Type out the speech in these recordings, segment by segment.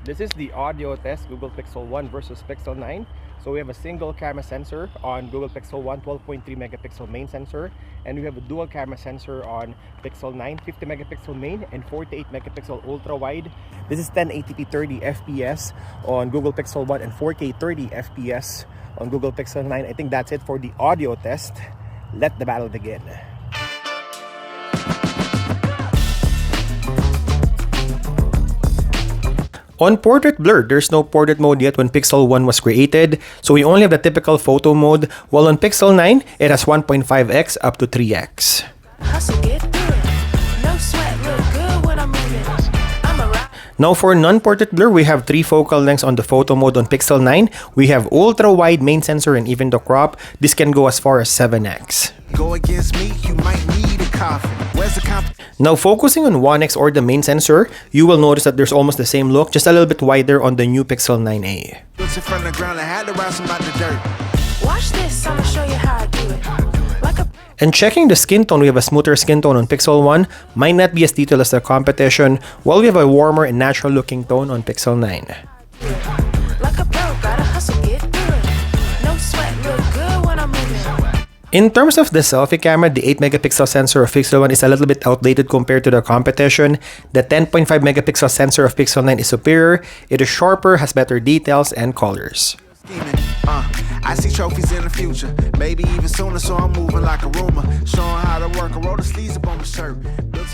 This is the audio test, Google Pixel 1 versus Pixel 9. So we have a single camera sensor on Google Pixel 1, 12.3 megapixel main sensor, and we have a dual camera sensor on Pixel 9, 50 megapixel main and 48 megapixel ultra wide. This is 1080p 30 FPS on Google Pixel 1 and 4K 30 FPS on Google Pixel 9. I think that's it for the audio test. Let the battle begin. On Portrait Blur, there's no portrait mode yet when Pixel 1 was created, so we only have the typical photo mode, while on Pixel 9, it has 1.5x up to 3x. Now for non-portrait blur, we have 3 focal lengths on the photo mode on Pixel 9. We have ultra-wide main sensor and even the crop. This can go as far as 7x. Go against me, you might need a coffin. Where's the Now focusing on 1x or the main sensor, you will notice that there's almost the same look, just a little bit wider on the new Pixel 9a. from the ground, I had to rise about the dirt. Watch this, I'ma show you how I do it. And checking the skin tone, we have a smoother skin tone on Pixel 1, might not be as detailed as the competition, while we have a warmer and natural looking tone on Pixel 9. In terms of the selfie camera, the 8 megapixel sensor of Pixel 1 is a little bit outdated compared to the competition. The 10.5 megapixel sensor of Pixel 9 is superior, it is sharper, has better details and colors. I see trophies in the future, maybe even sooner, so I'm moving like a rumor, showing how to work. I roll the sleeves up on my shirt.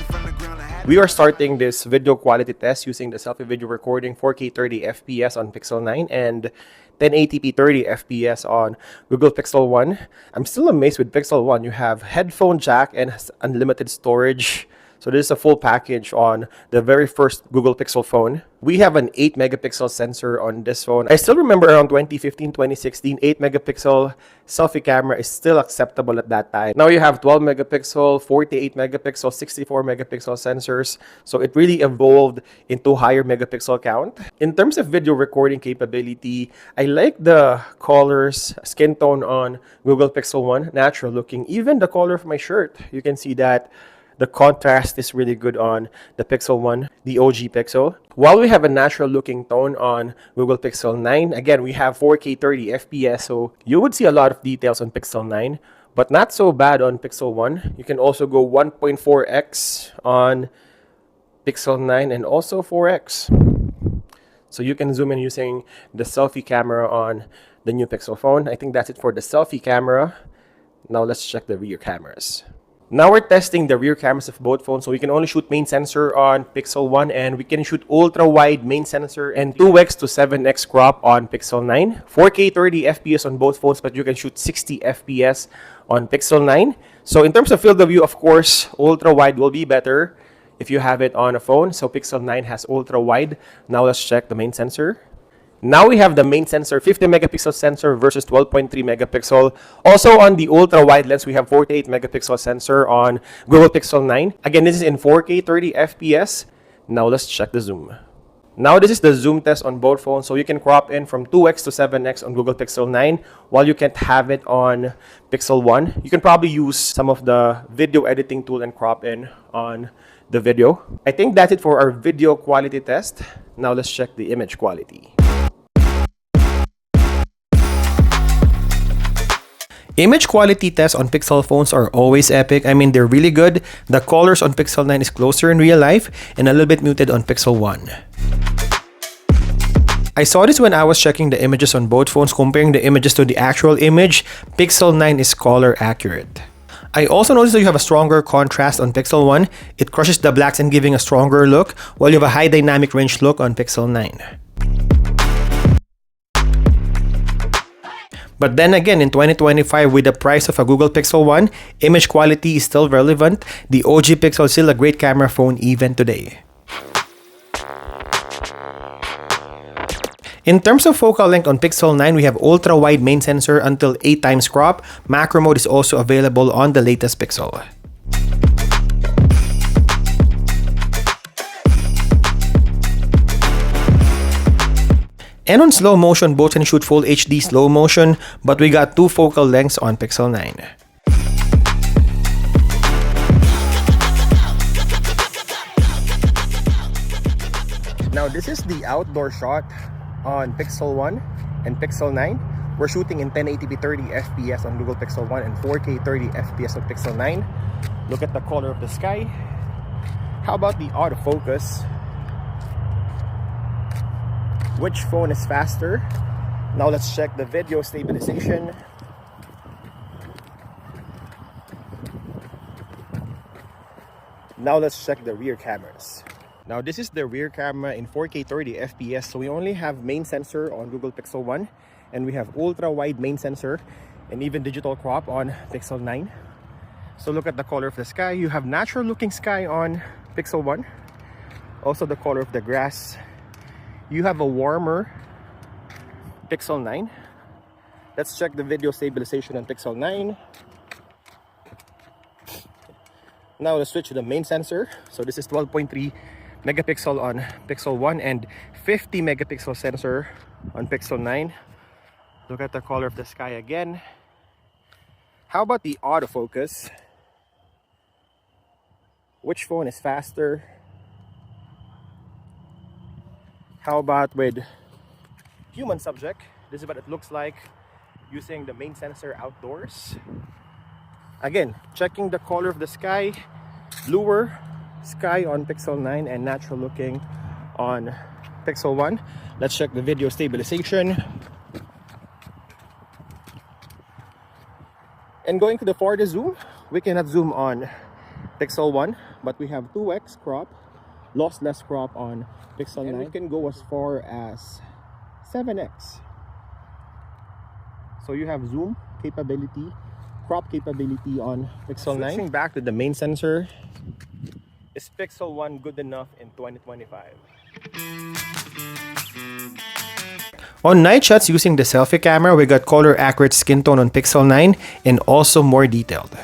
From the ground, we are starting this video quality test using the selfie video recording 4K 30 FPS on Pixel 9 and 1080p 30 FPS on Google Pixel 1. I'm still amazed with Pixel 1. You have headphone jack and has unlimited storage. So this is a full package on the very first Google Pixel phone. We have an 8 megapixel sensor on this phone. I still remember around 2015, 2016, 8 megapixel selfie camera is still acceptable at that time. Now you have 12 megapixel, 48 megapixel, 64 megapixel sensors. So it really evolved into higher megapixel count. In terms of video recording capability, I like the colors, skin tone on Google Pixel 1, natural looking. Even the color of my shirt, you can see that the contrast is really good on the Pixel 1, the OG Pixel. While we have a natural looking tone on Google Pixel 9, again, we have 4K 30 FPS, so you would see a lot of details on Pixel 9, but not so bad on Pixel 1. You can also go 1.4x on Pixel 9 and also 4x. So you can zoom in using the selfie camera on the new Pixel phone. I think that's it for the selfie camera. Now let's check the rear cameras. Now we're testing the rear cameras of both phones. So we can only shoot main sensor on Pixel 1 and we can shoot ultra wide main sensor and 2x to 7x crop on Pixel 9. 4K 30 FPS on both phones, but you can shoot 60 FPS on Pixel 9. So in terms of field of view, of course, ultra wide will be better if you have it on a phone. So Pixel 9 has ultra wide. Now let's check the main sensor. Now we have the main sensor, 50 megapixel sensor versus 12.3 megapixel. Also on the ultra wide lens, we have 48 megapixel sensor on Google Pixel 9. Again, this is in 4K 30 FPS. Now let's check the zoom. Now this is the zoom test on both phones. So you can crop in from 2x to 7x on Google Pixel 9 while you can't have it on Pixel 1. You can probably use some of the video editing tool and crop in on the video. I think that's it for our video quality test. Now let's check the image quality. Image quality tests on Pixel phones are always epic. I mean, they're really good. The colors on Pixel 9 is closer in real life and a little bit muted on Pixel 1. I saw this when I was checking the images on both phones, comparing the images to the actual image. Pixel 9 is color accurate. I also noticed that you have a stronger contrast on Pixel 1. It crushes the blacks and giving a stronger look, while you have a high dynamic range look on Pixel 9. But then again, in 2025, with the price of a Google Pixel 1, image quality is still relevant. The OG Pixel is still a great camera phone even today. In terms of focal length on Pixel 9, we have ultra-wide main sensor until 8 times crop. Macro mode is also available on the latest Pixel. And on slow motion, both can shoot full HD slow motion, but we got 2 focal lengths on Pixel 9. Now this is the outdoor shot on Pixel 1 and Pixel 9. We're shooting in 1080p 30 FPS on Google Pixel 1 and 4K 30 FPS on Pixel 9. Look at the color of the sky. How about the autofocus? Which phone is faster? Now let's check the video stabilization. Now let's check the rear cameras. Now this is the rear camera in 4K 30 FPS. So we only have main sensor on Google Pixel 1, and we have ultra wide main sensor and even digital crop on Pixel 9. So look at the color of the sky. You have natural looking sky on Pixel 1. Also the color of the grass. You have a warmer Pixel 9. Let's check the video stabilization on Pixel 9. Now let's switch to the main sensor. So this is 12.3 megapixel on Pixel 1 and 50 megapixel sensor on Pixel 9. Look at the color of the sky again. How about the autofocus? Which phone is faster? How about with human subject? This is what it looks like using the main sensor outdoors. Again, checking the color of the sky, bluer sky on Pixel 9 and natural looking on Pixel 1. Let's check the video stabilization. And going to the farthest zoom, we cannot zoom on Pixel 1, but we have 2x crop, lossless crop on Pixel 9. And we can go as far as 7x. So you have zoom capability, crop capability on Pixel 9. Switching back to the main sensor, is Pixel 1 good enough in 2025? On night shots using the selfie camera, we got color accurate skin tone on Pixel 9 and also more detailed.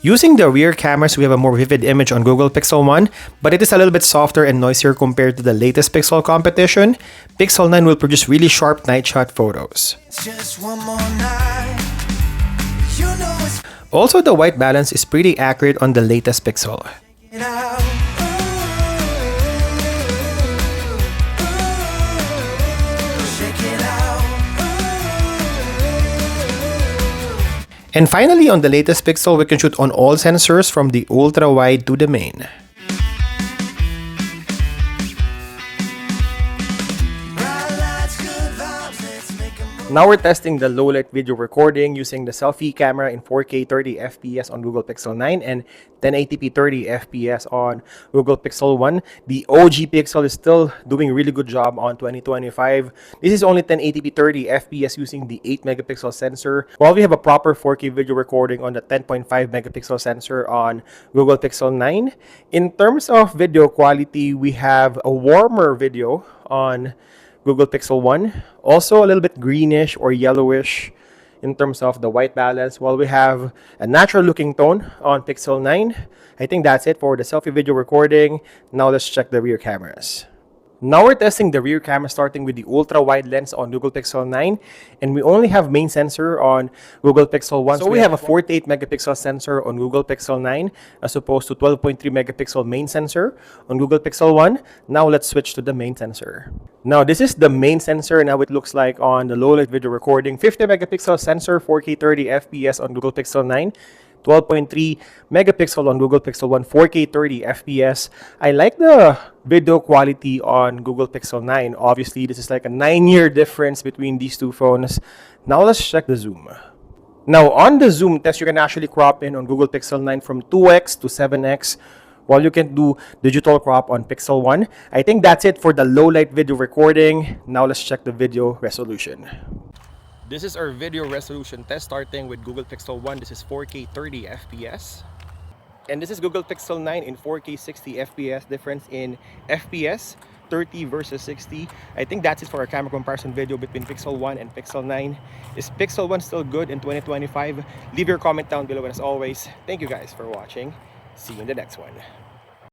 Using the rear cameras, we have a more vivid image on Google Pixel 1, but it is a little bit softer and noisier compared to the latest Pixel competition. Pixel 9 will produce really sharp night shot photos. Just one more night. You know it's Also, the white balance is pretty accurate on the latest Pixel. it out. Shake it out. And finally, on the latest Pixel, we can shoot on all sensors from the ultra wide to the main. Bright lights, good vibes, let's make a move. Now we're testing the low-light video recording using the selfie camera in 4K 30 FPS on Google Pixel 9 and 1080p 30 FPS on Google Pixel 1. The OG Pixel is still doing a really good job on 2025. This is only 1080p 30 FPS using the 8 megapixel sensor, while we have a proper 4K video recording on the 10.5 megapixel sensor on Google Pixel 9. In terms of video quality, we have a warmer video on Google Pixel 1, also a little bit greenish or yellowish in terms of the white balance, while we have a natural looking tone on Pixel 9. I think that's it for the selfie video recording. Now let's check the rear cameras. Now we're testing the rear camera starting with the ultra wide lens on Google Pixel 9, and we only have main sensor on Google Pixel 1. So we have a 48 megapixel sensor on Google Pixel 9 as opposed to 12.3 megapixel main sensor on Google Pixel 1. Now let's switch to the main sensor. Now this is the main sensor and how it looks like on the low light video recording. 50 megapixel sensor, 4K 30 FPS on Google Pixel 9. 12.3 megapixel on Google Pixel 1, 4K 30 FPS. I like the video quality on Google Pixel 9. Obviously, this is like a 9-year difference between these two phones. Now let's check the zoom. Now on the zoom test, you can actually crop in on Google Pixel 9 from 2x to 7x, while you can do digital crop on Pixel 1. I think that's it for the low light video recording. Now let's check the video resolution. This is our video resolution test starting with Google Pixel 1. This is 4K 30 FPS. And this is Google Pixel 9 in 4K 60 FPS. Difference in FPS, 30 versus 60. I think that's it for our camera comparison video between Pixel 1 and Pixel 9. Is Pixel 1 still good in 2025? Leave your comment down below, and as always, thank you guys for watching. See you in the next one.